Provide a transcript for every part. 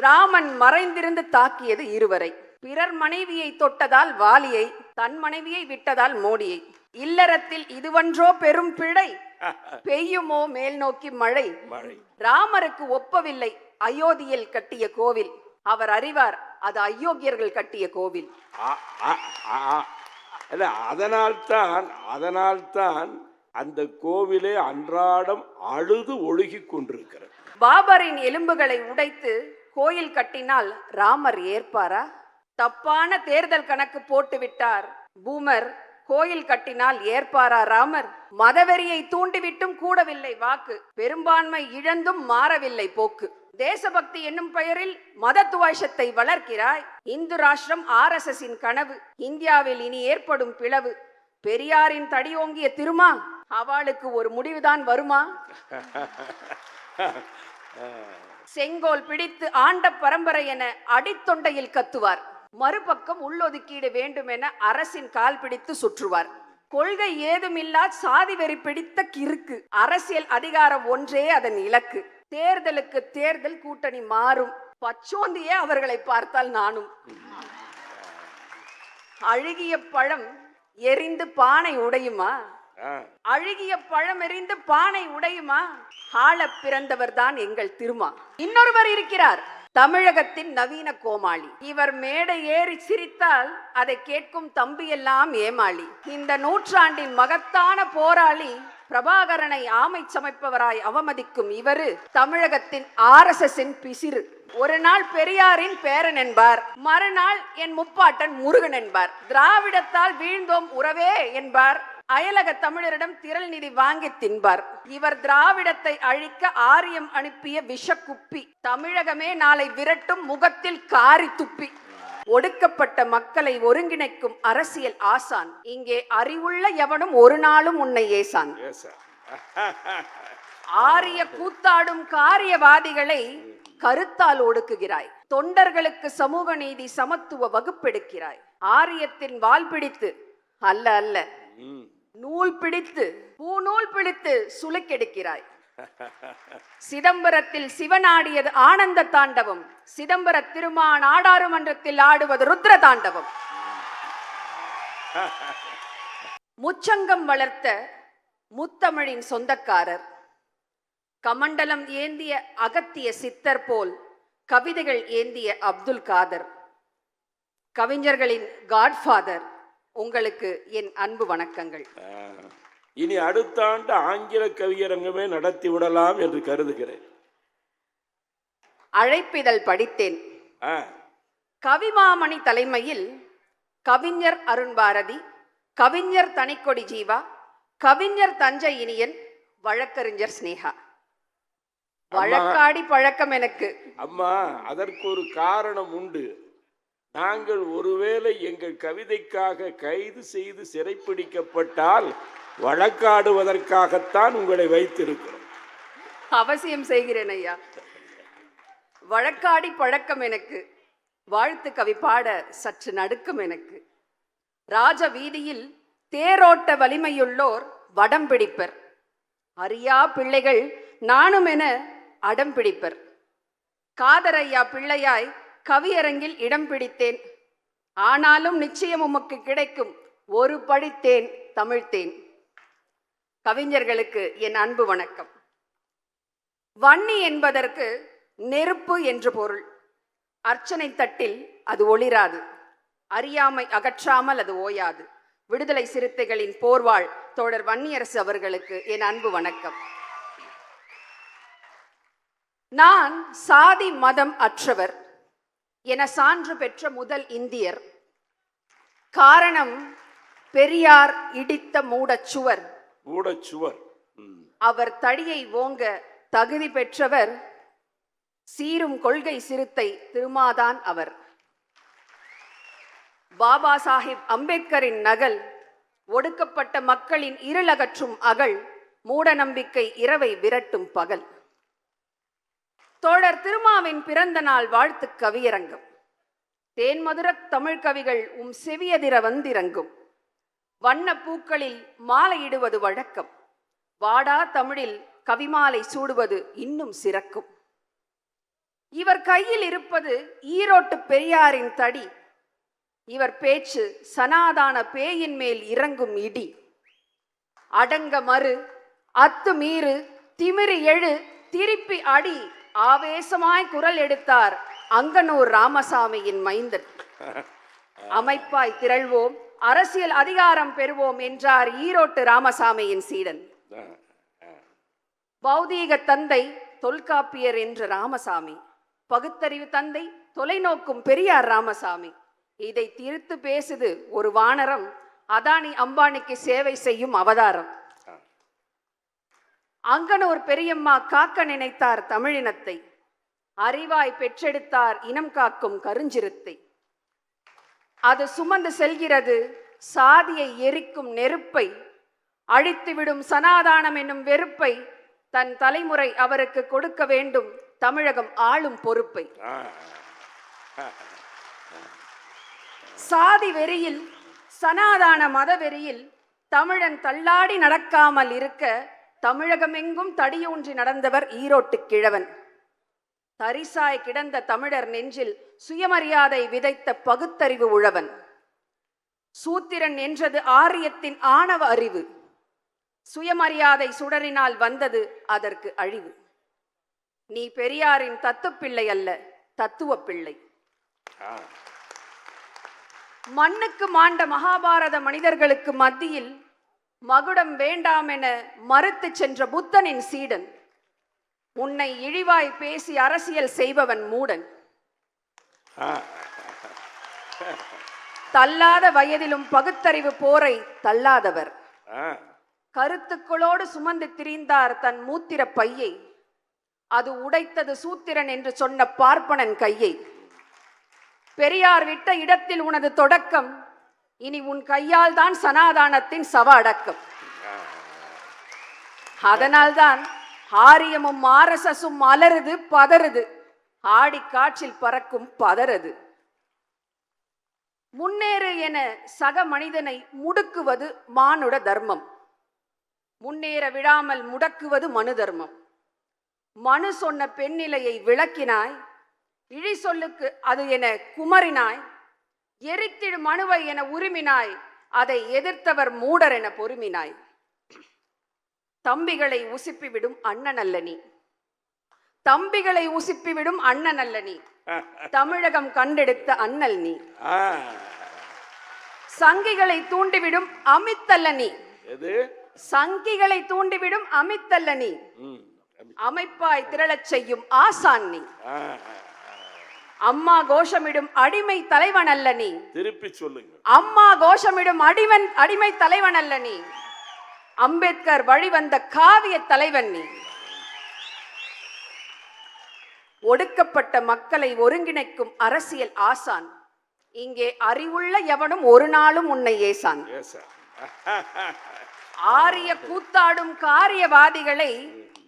ராமன் மறைந்திருந்து தாக்கியது இருவரை. பிறர் மனைவியை தொட்டதால் வாலியை, தன் மனைவியை விட்டதால் மோடியை. இல்லறத்தில் இதுவன்றோ பெரும் பிழை, பெய்யுமோ மேல் நோக்கி மழை. ராமருக்கு ஒப்பவில்லை அயோத்தியில் கட்டிய கோவில், அவர் அறிவார் அது அயோக்கியர்கள் கட்டிய கோவில். அதனால்தான் அந்த கோவிலே அன்றாடம் அழுது ஒழுகி கொண்டிருக்கிறது. பாபரின் எலும்புகளை உடைத்து கோயில் கட்டினால் ராமர் ஏற்பாரா? தப்பான தேர்தல் கணக்கு போட்டு விட்டார் பூமர், கோயில் கட்டினால் ஏற்பாரா ராமர்? மதவெறியை தூண்டிவிட்டும் கூடவில்லை வாக்கு, பெரும்பான்மை இழந்தும் மாறவில்லை போக்கு. தேசபக்தி என்னும் பெயரில் மதத்துவாஷத்தை வளர்க்கிறாய். இந்து ராஷ்டிரம் RSSின் கனவு, இந்தியாவில் இனி ஏற்படும் பிளவு. பெரியாரின் தடியோங்கிய திருமா, அவளுக்கு ஒரு முடிவுதான் வருமா? செங்கோல் பிடித்து ஆண்ட பரம்பரை என அடித்தொண்டையில் கத்துவார். மறுபக்கம் உள்ளொதுக்கீடு வேண்டும் என அரசின் கால் பிடித்து சுற்றுவார். கொள்கை ஏதுமில்லா சாதி வெறி பிடித்த கிறுக்கு, அரசியல் அதிகாரம் ஒன்றே அதன் இலக்கு. தேர்தலுக்கு தேர்தல் கூட்டணி மாறும், பச்சோந்தியே அவர்களை பார்த்தால் நானும். அழுகிய பழம் எரிந்து பானை உடையுமா? அழுகிய பழம் எரிந்து பானை உடையுமா? ஆள பிறந்தவர் தான் எங்கள் திருமா. இன்னொருவர் இருக்கிறார், தமிழகத்தின் நவீன கோமாளி. இவர் மேடை ஏறி சிரித்தால் அதை கேட்கும் தம்பியெல்லாம் ஏமாளி. இந்த நூற்றாண்டின் மகத்தான போராளி பிரபாகரனை ஆமை சமைப்பவராய் அவமதிக்கும் இவரு தமிழகத்தின் RSSின் பிசிறு. ஒரு நாள் பெரியாரின் பேரன் என்பார், மறுநாள் என் முப்பாட்டன் முருகன் என்பார். திராவிடத்தால் வீழ்ந்தோம் உறவே என்பார், அயலக தமிழரிடம் திரள் நிதி வாங்கி தின்பார். இவர் திராவிடத்தை அழிக்க ஆரியம் அனுப்பிய விஷக்குப்பி. தமிழகமே நாளை விரட்டும் முகத்தில் காரி துப்பி. ஒடுக்கப்பட்ட மக்களை ஒருங்கிணைக்கும் அரசியல் ஆசான். இங்கே அறிவுள்ள எவனும் ஒரு நாளும் உன்னை ஏசான். ஆரிய கூத்தாடும் காரியவாதிகளை கருத்தால் ஒடுக்குகிறாய். தொண்டர்களுக்கு சமூக நீதி சமத்துவ வகுப்பெடுக்கிறாய். ஆரியத்தின் வால் பிடித்து அல்ல அல்ல நூல் பிடித்து பூநூல் பிடித்து சுளுக்கெடுக்கிறாய். சிதம்பரத்தில் சிவனாடியது ஆனந்த தாண்டவம், சிதம்பர திருமான் நாடாளுமன்றத்தில் ஆடுவது ருத்ர தாண்டவம். முச்சங்கம் வளர்த்த முத்தமிழின் சொந்தக்காரர், கமண்டலம் ஏந்திய அகத்திய சித்தர் போல் கவிதைகள் ஏந்திய அப்துல் காதர், கவிஞர்களின் காட்ஃபாதர், உங்களுக்கு என் அன்பு வணக்கங்கள். இனி அடுத்த ஆண்டு ஆங்கில கவியரங்கமே நடத்தி விடலாம் என்று கருதுகிறேன். அழைப்பிதழ் படித்தேன். கவிமாமணி தலைமையில் கவிஞர் அருண் பாரதி, கவிஞர் தனிக்கொடி ஜீவா, கவிஞர் தஞ்சை இனியன், வழக்கறிஞர் ஸ்னேகா. வழக்காடி பழக்கம் எனக்கு. அம்மா, அதற்கு ஒரு காரணம் உண்டு. நாங்கள் ஒருவேளை எங்கள் கவிதைக்காக கைது செய்து சிறைப்பிடிக்கப்பட்டால் வழக்காடுவதற்காகத்தான் உங்களை வைத்திருக்கிறோம். அவசியம் செய்கிறேன் ஐயா. வழக்காடி பழக்கம் எனக்கு. வாழ்த்து கவி பாட சற்று நடுக்கம் எனக்கு. ராஜ வீதியில் தேரோட்ட வலிமையுள்ளோர் வடம் பிடிப்பர். அறியா பிள்ளைகள் நானும் என அடம் பிடிப்பர். காதரையா பிள்ளையாய் கவியரங்கில் இடம் பிடித்தேன். ஆனாலும் நிச்சயம் உமக்கு கிடைக்கும் ஒரு படித்தேன் தமிழ்த்தேன். கவிஞர்களுக்கு என் அன்பு வணக்கம். வன்னி என்பதற்கு நெருப்பு என்று பொருள். அர்ச்சனை தட்டில் அது ஒளிராது, அறியாமை அகற்றாமல் அது ஓயாது. விடுதலை சிறுத்தைகளின் போர்வாள் தோழர் வன்னியரசு அவர்களுக்கு என் அன்பு வணக்கம். நான் சாதி மதம் அற்றவர் என சான்று பெற்ற முதல் இந்தியர். காரணம் பெரியார் இடித்த மூடச்சுவர். அவர் தடியை ஓங்க தகுதி பெற்றவர் சீரும் கொள்கை சிறுத்தை திருமாதான் அவர். பாபா சாஹிப் அம்பேத்கரின் நகல், ஒடுக்கப்பட்ட மக்களின் இருளகற்றும் அகல், மூட நம்பிக்கை இரவை விரட்டும் பகல். தோழர் திருமாவின் பிறந்த நாள் வாழ்த்து கவியரங்கம். தேன்மதுர தமிழ் கவிகள் செவியதிர வந்திறங்கும். வண்ண பூக்களில் மாலையிடுவது வழக்கம். வாடா தமிழில் கவிமாலை சூடுவது இன்னும் சிறக்கும். இவர் கையில் இருப்பது ஈரோட்டு பெரியாரின் தடி. இவர் பேச்சு சனாதான பேயின் மேல் இறங்கும் இடி. அடங்க மறு, அத்து மீறு, திமிரி எழு, திருப்பி அடி, ஆவேசமாய் குரல் எடுத்தார் அங்கனூர் ராமசாமியின் மைந்தன். அமைப்பாய் திரள்வோம், அரசியல் அதிகாரம் பெறுவோம் என்றார் ஈரோட்டு ராமசாமியின் சீடன். பௌதீக தந்தை தொல்காப்பியர் என்ற ராமசாமி, பகுத்தறிவு தந்தை தொலைநோக்கும் பெரியார் ராமசாமி. இதை தீர்த்து பேசுது ஒரு வானரம், அதானி அம்பானிக்கு சேவை செய்யும் அவதாரம். அங்கனூர் பெரியம்மா காக்க நினைத்தார் தமிழினத்தை, அறிவாய் பெற்றெடுத்தார் இனம் காக்கும் கருஞ்சிறுத்தை. அது சுமந்து செல்கிறது சாதியை எரிக்கும் நெருப்பை, அழித்துவிடும் சனாதானம் என்னும் வெறுப்பை தன் தலைமுறை அவருக்கு கொடுக்க வேண்டும் தமிழகம் ஆளும் பொறுப்பை. சாதி வெறியில், சனாதான மதவெறியில் தமிழன் தள்ளாடி நடக்காமல் இருக்க தமிழகமெங்கும் தடியூன்றி நடந்தவர் ஈரோட்டு கிழவன். தரிசாய் கிடந்த தமிழர் நெஞ்சில் சுயமரியாதை விதைத்த பகுத்தறிவு உழவன். சூத்திரன் என்றது ஆரியத்தின் ஆணவ அறிவு. சுயமரியாதை சுடரினால் வந்தது அதற்கு அழிவு. நீ பெரியாரின் தத்துப்பிள்ளை அல்ல, தத்துவ பிள்ளை. மண்ணுக்கு மாண்ட மகாபாரத மனிதர்களுக்கு மத்தியில் மகுடம் வேண்டாம் என மறுத்து சென்ற புத்தனின் சீடன். உன்னை இழிவாய் பேசி அரசியல் செய்பவன் மூடன். தள்ளாத வயதிலும் பகுத்தறிவு போரை தள்ளாதவர். கருத்துக்களோடு சுமந்து திரிந்தார் தன் மூத்திர பையை. அது உடைத்தது சூத்திரன் என்று சொன்ன பார்ப்பனன் கையை. பெரியார் விட்ட இடத்தில் உனது தொடக்கம், இனி உன் கையால் தான் சனாதானத்தின் சவ அடக்கம். அதனால்தான் ஆரியமும் ஆர்எஸ்எஸும் அலறுது பதறுது, ஆடி காற்றில் பறக்கும் பதறது. முன்னேறு என சக மனிதனை முடுக்குவது மானுட தர்மம், முன்னேற விடாமல் முடக்குவது மனு தர்மம். மனு சொன்ன பெண்ணிலையை விளக்கினாய், இழி சொல்லுக்கு அது என குமரினாய், எரித்திடு மனுவை என உரிமினாய், அதை எதிர்த்தவர் மூடர் என பொறுமினாய். தம்பிகளை உசுப்பிவிடும் அண்ணன் அல்ல நீ, தம்பிகளை உசுப்பிவிடும் அண்ணன் அல்ல நீ, தமிழகம் கண்டெடுத்த அண்ணல் நீ. சங்கிகளை தூண்டிவிடும் அமித்தல்ல நீ, சங்கிகளை தூண்டிவிடும் அமித்தல்ல நீ, அமைப்பாய் திரளச் செய்யும் ஆசான் நீ. அம்மா கோஷமிடும் அடிமை தலைவன் அல்ல நீ, திருப்பி சொல்லுங்க. அம்மா கோஷமிடும் அடிமை தலைவன் அல்ல நீ, அம்பேத்கர் வழிவந்த காவிய தலைவன் நீ. ஒடுக்கப்பட்ட மக்களை ஒருங்கிணைக்கும் அரசியல் ஆசான். இங்கே அறிவுள்ள எவனும் ஒரு நாளும் உன்னை ஏசான். ஆரிய கூத்தாடும் காரியவாதிகளை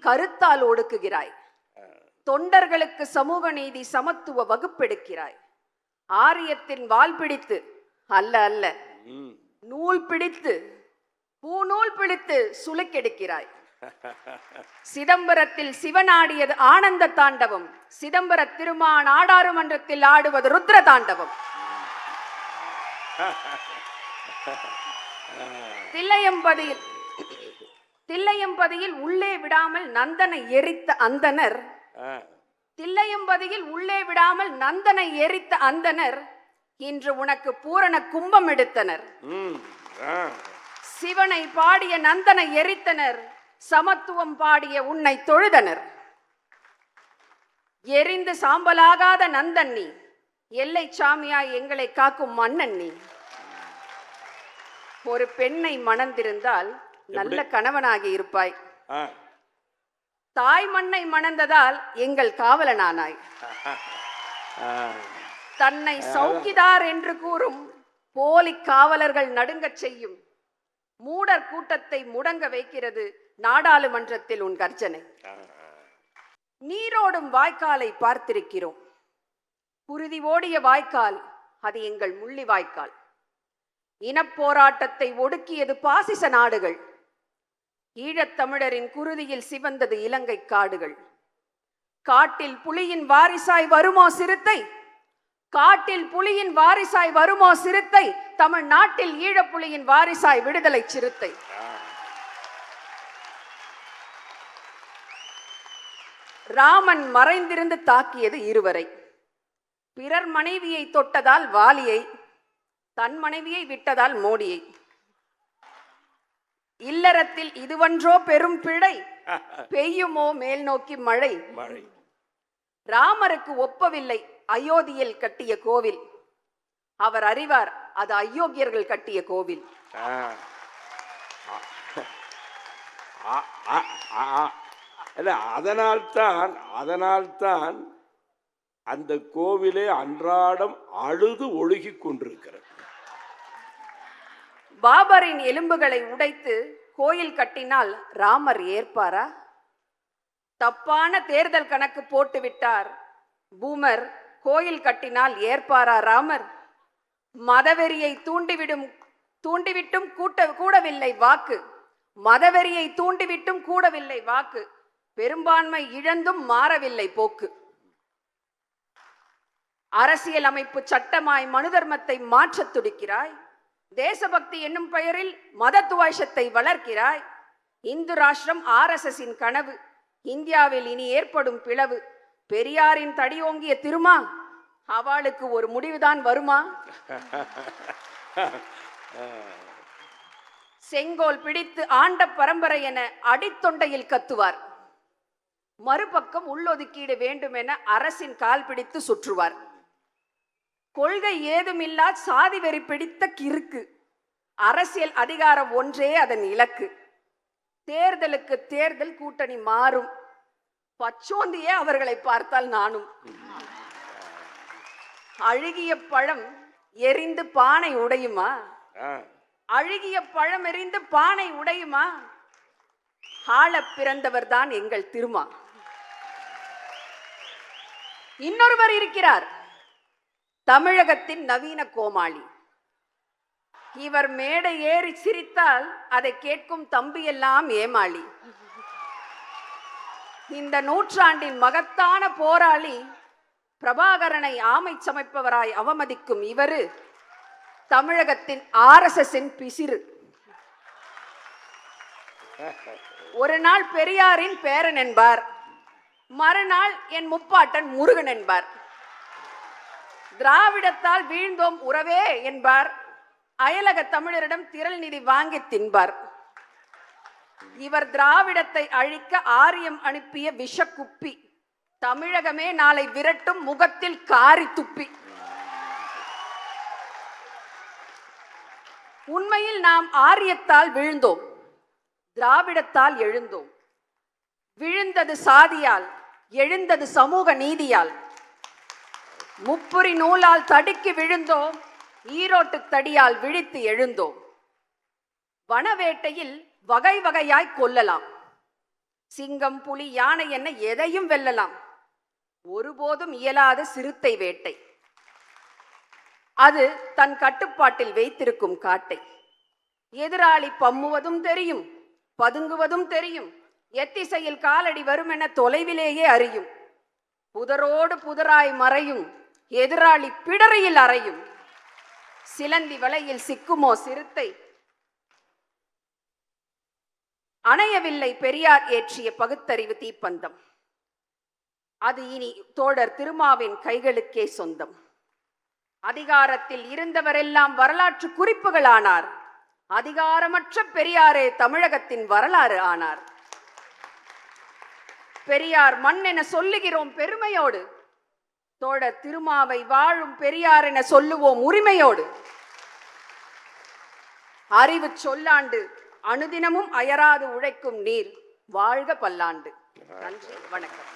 கருத்தால் ஒடுக்குகிறாய். தொண்டர்களுக்கு சமூக நீதி சமத்துவ வகுப்பெடுக்கிறாய். ஆரியத்தின் வால் பிடித்து அல்ல அல்ல நூல் பிடித்து பூநூல் பிடித்து சுளுக்கெடுக்கிறாய். சிதம்பரத்தில் சிவனாடியது ஆனந்த தாண்டவம், சிதம்பர திருமான் நாடாளுமன்றத்தில் ஆடுவது ருத்ர தாண்டவம். தில்லையம்பதியில் உள்ளே விடாமல் நந்தனை எரித்த அந்தனர், தில்லையம்பதியில் உள்ளே விடாமல் நந்தனை எரித்த அந்தனர் இன்று உனக்கு பூரண கும்பம் எடுத்தனர். சிவனை பாடிய நந்தனை எரித்தனர், சமத்துவம் பாடிய உன்னை தொழுதனர். எரிந்து சாம்பலாகாத நந்தன் நீ, எல்லை சாமியாய் எங்களை காக்கும் மன்னன் நீ. ஒரு பெண்ணை மணந்திருந்தால் நல்ல கணவனாகி இருப்பாய். தாய் மண்ணை மணந்ததால் எங்கள் காவலனானாய். தன்னை சௌக்கிதார் என்று கூறும் போலி காவலர்கள் நடுங்கச் செய்யும் மூடர் கூட்டத்தை முடங்க வைக்கிறது நாடாளுமன்றத்தில் உன் கர்ஜனை. நீரோடும் வாய்க்காலை பார்த்திருக்கிறோம். குருதி ஓடிய வாய்க்கால் அது எங்கள் முள்ளி வாய்க்கால். இனப்போராட்டத்தை ஒடுக்கியது பாசிச நாடுகள். ஈழத்தமிழரின் குருதியில் சிவந்தது இலங்கை காடுகள். காட்டில் புலியின் வாரிசாய் வருமோ சிறுத்தை? காட்டில் புலியின் வாரிசாய் வருமோ சிறுத்தை? தமிழ்நாட்டில் ஈழப்புலியின் வாரிசாய் விடுதலை சிறுத்தை. ராமன் மறைந்திருந்து தாக்கியது இருவரை. பிறர் மனைவியை தொட்டதால் வாலியை, தன் மனைவியை விட்டதால் மோடியை. இல்லறத்தில் இதுவன்றோ பெரும் பிழை, பெய்யுமோ மேல் நோக்கி மழை. ராமருக்கு ஒப்பவில்லை அயோத்தியில் கட்டிய கோவில். அவர் அறிவார் அது அயோக்கியர்கள் கட்டிய கோவில். அதனால்தான் அந்த கோவிலே அன்றாடம் அழுது ஒழுகி கொண்டிருக்கிறது. பாபரின் எலும்புகளை உடைத்து கோயில் கட்டினால் ராமர் ஏற்பாரா? தப்பான தேர்தல் கணக்கு போட்டு விட்டார் பூமர். கோயில் கட்டினால் ஏற்பாரா ராமர்? மதவெறியை தூண்டிவிட்டும் கூடவில்லை வாக்கு. மதவெறியை தூண்டிவிட்டும் கூடவில்லை வாக்கு. பெரும்பான்மை இழந்தும் மாறவில்லை போக்கு. அரசியல் அமைப்பு சட்டமாய் மனு தர்மத்தை மாற்றத் துடிக்கிறாய். தேசபக்தி என்னும் பெயரில் மத துவேஷத்தை வளர்க்கிறாய். இந்து ராஷ்டிரம் RSSின் கனவு. இந்தியாவில் இனி ஏற்படும் பிளவு. பெரியாரின் தடியோங்கிய திருமா, அவளுக்கு ஒரு முடிவுதான் வருமா? செங்கோல் பிடித்து ஆண்ட பரம்பரை என அடித்தொண்டையில் கத்துவார். மறுபக்கம் உள்ளொதுக்கீடு வேண்டும் என அரசின் கால் பிடித்து சுற்றுவார். கொள்கை ஏதுமில்லா சாதி வெறி பிடித்த கிறுக்கு. அரசியல் அதிகாரம் ஒன்றே அதன் இலக்கு. தேர்தலுக்கு தேர்தல் கூட்டணி மாறும். பச்சோந்தியே அவர்களை பார்த்தால் நானும். அழுகிய பழம் எரிந்து பானை உடையுமா? அழுகிய பழம் எரிந்து பானை உடையுமா? ஆள பிறந்தவர் தான் எங்கள் திருமா. இன்னொருவர் இருக்கிறார், தமிழகத்தின் நவீன கோமாளி. இவர் மேடை ஏறி சிரித்தால் அதை கேட்கும் தம்பியெல்லாம் ஏமாளி. இந்த நூற்றாண்டின் மகத்தான போராளி பிரபாகரனை ஆமை சமைப்பவராய் அவமதிக்கும் இவரு தமிழகத்தின் RSSின் பிசிறு. ஒரு நாள் பெரியாரின் பேரன் என்பார், மறுநாள் என் முப்பாட்டன் முருகன் என்பார். திராவிடத்தால் வீழ்ந்தோம் உறவே என்பார், அயலக தமிழரிடம் திரள் நிதி வாங்கி தின்பார். இவர் திராவிடத்தை அழிக்க ஆரியம் அனுப்பிய விஷக்குப்பி. தமிழகமே நாளை விரட்டும் முகத்தில் காரி துப்பி. உண்மையில் நாம் ஆரியத்தால் விழுந்தோம், திராவிடத்தால் எழுந்தோம். விழுந்தது சாதியால், எழுந்தது சமூக நீதியால். முப்புரி நூலால் தடுக்கி விழுந்தோம், ஈரோட்டு தடியால் விழித்து எழுந்தோம். வனவேட்டையில் வகை வகையாய் கொல்லலாம். சிங்கம் புலி யானை என்ன எதையும் வெல்லலாம். ஒருபோதும் இயலாத சிறுத்தை வேட்டை. அது தன் கட்டுப்பாட்டில் வைத்திருக்கும் காட்டை. எதிராளி பம்முவதும் தெரியும், பதுங்குவதும் தெரியும். எத்திசையில் காலடி வரும் என தொலைவிலேயே அறியும். புதரோடு புதராய் மறையும், எதிராளி பிடரையில் அறையும். சிலந்தி வலையில் சிக்குமோ சிறுத்தை? அணையவில்லை பெரியார் ஏற்றிய பகுத்தறிவு தீப்பந்தம். அது இனி தோழர் திருமாவின் கைகளுக்கே சொந்தம். அதிகாரத்தில் இருந்தவரெல்லாம் வரலாற்று குறிப்புகள் ஆனார். அதிகாரமற்ற பெரியாரே தமிழகத்தின் வரலாறு ஆனார். பெரியார் மண் என சொல்லுகிறோம் பெருமையோடு. தோழர் திருமாவை வாழும் பெரியார் என சொல்லுவோம் உரிமையோடு. அறிவு சொல்லாண்டு, அனுதினமும் அயராது உழைக்கும் நீர் வாழ்க பல்லாண்டு. நன்றி, வணக்கம்.